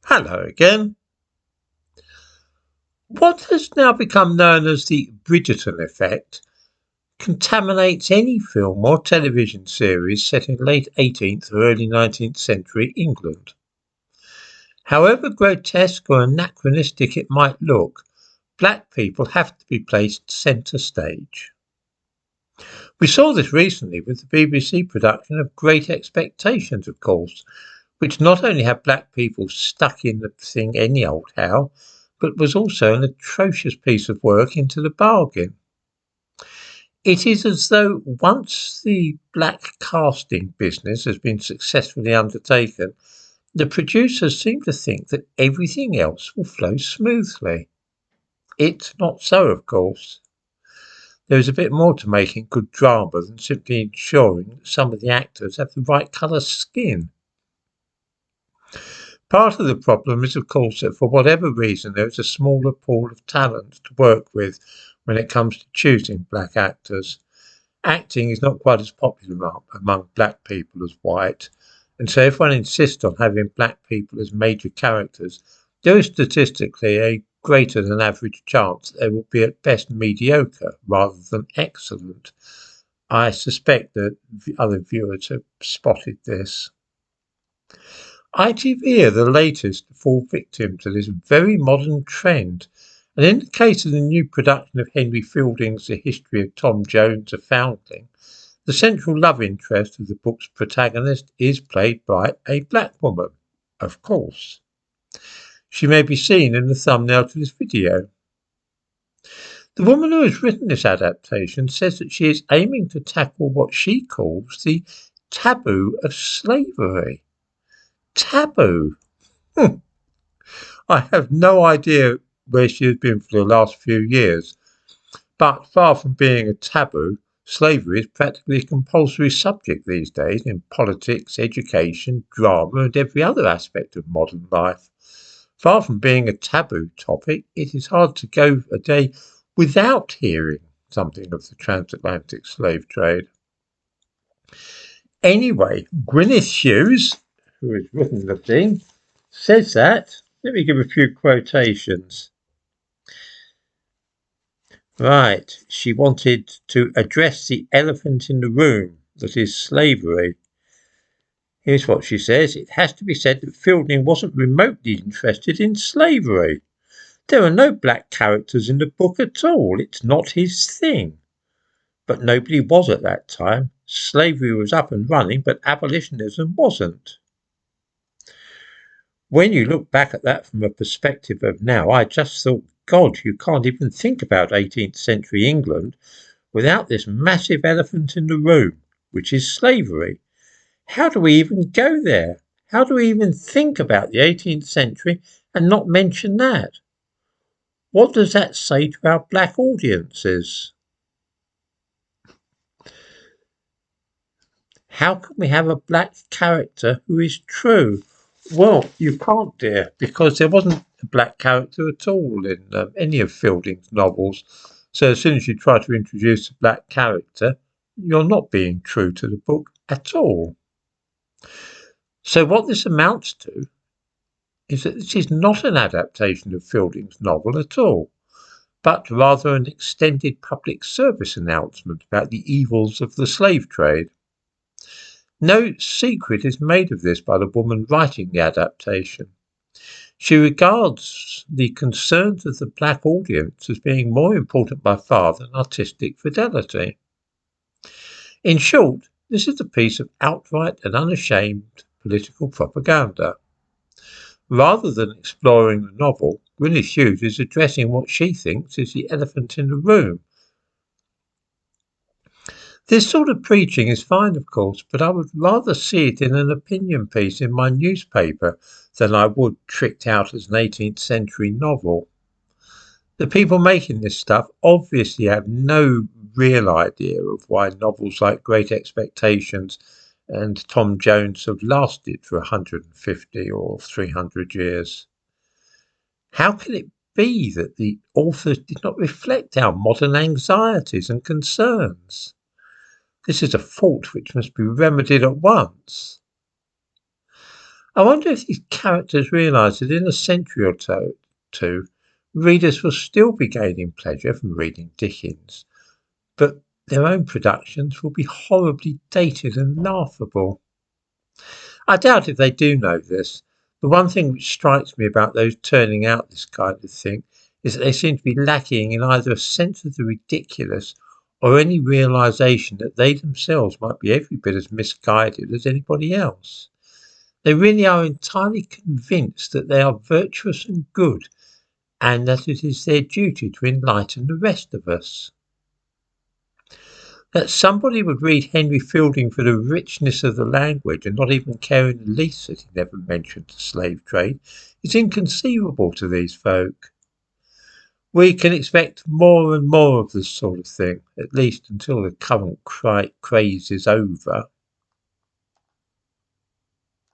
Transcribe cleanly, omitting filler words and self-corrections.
Hello again. What has now become known as the Bridgerton effect contaminates any film or television series set in late 18th or early 19th century England. However grotesque or anachronistic it might look, black people have to be placed centre stage. We saw this recently with the BBC production of Great Expectations, of course, which not only had black people stuck in the thing any old how, but was also an atrocious piece of work into the bargain. It is as though once the black casting business has been successfully undertaken, the producers seem to think that everything else will flow smoothly. It's not so, of course. There is a bit more to making good drama than simply ensuring that some of the actors have the right colour skin. Part of the problem is, of course, that for whatever reason there is a smaller pool of talent to work with when it comes to choosing black actors. Acting is not quite as popular among black people as white, and so if one insists on having black people as major characters, there is statistically a greater than average chance that they will be at best mediocre rather than excellent. I suspect that other viewers have spotted this. ITV are the latest to fall victim to this very modern trend, and in the case of the new production of Henry Fielding's The History of Tom Jones, a Foundling, the central love interest of the book's protagonist is played by a black woman, of course. She may be seen in the thumbnail to this video. The woman who has written this adaptation says that she is aiming to tackle what she calls the taboo of slavery. Taboo? I have no idea where she has been for the last few years, but far from being a taboo, slavery is practically a compulsory subject these days in politics, education, drama, and every other aspect of modern life. Far from being a taboo topic, it is hard to go a day without hearing something of the transatlantic slave trade. Anyway, Gwyneth Hughes, who has written the thing, says that. Let me give a few quotations. Right, she wanted to address the elephant in the room, that is slavery. Here's what she says. It has to be said that Fielding wasn't remotely interested in slavery. There are no black characters in the book at all. It's not his thing. But nobody was at that time. Slavery was up and running, but abolitionism wasn't. When you look back at that from a perspective of now, I just thought, God, you can't even think about 18th century England without this massive elephant in the room, which is slavery. How do we even go there? How do we even think about the 18th century and not mention that? What does that say to our black audiences? How can we have a black character who is true? Well, you can't, dear, because there wasn't a black character at all in any of Fielding's novels. So as soon as you try to introduce a black character, you're not being true to the book at all. So what this amounts to is that this is not an adaptation of Fielding's novel at all, but rather an extended public service announcement about the evils of the slave trade. No secret is made of this by the woman writing the adaptation. She regards the concerns of the black audience as being more important by far than artistic fidelity. In short, this is a piece of outright and unashamed political propaganda. Rather than exploring the novel, Gwyneth Hughes is addressing what she thinks is the elephant in the room. This sort of preaching is fine, of course, but I would rather see it in an opinion piece in my newspaper than I would tricked out as an 18th century novel. The people making this stuff obviously have no real idea of why novels like Great Expectations and Tom Jones have lasted for 150 or 300 years. How can it be that the authors did not reflect our modern anxieties and concerns? This is a fault which must be remedied at once. I wonder if these characters realise that in a century or two, readers will still be gaining pleasure from reading Dickens, but their own productions will be horribly dated and laughable. I doubt if they do know this. The one thing which strikes me about those turning out this kind of thing is that they seem to be lacking in either a sense of the ridiculous or any realisation that they themselves might be every bit as misguided as anybody else. They really are entirely convinced that they are virtuous and good, and that it is their duty to enlighten the rest of us. That somebody would read Henry Fielding for the richness of the language and not even care in the least that he never mentioned the slave trade is inconceivable to these folk. We can expect more and more of this sort of thing, at least until the current craze is over.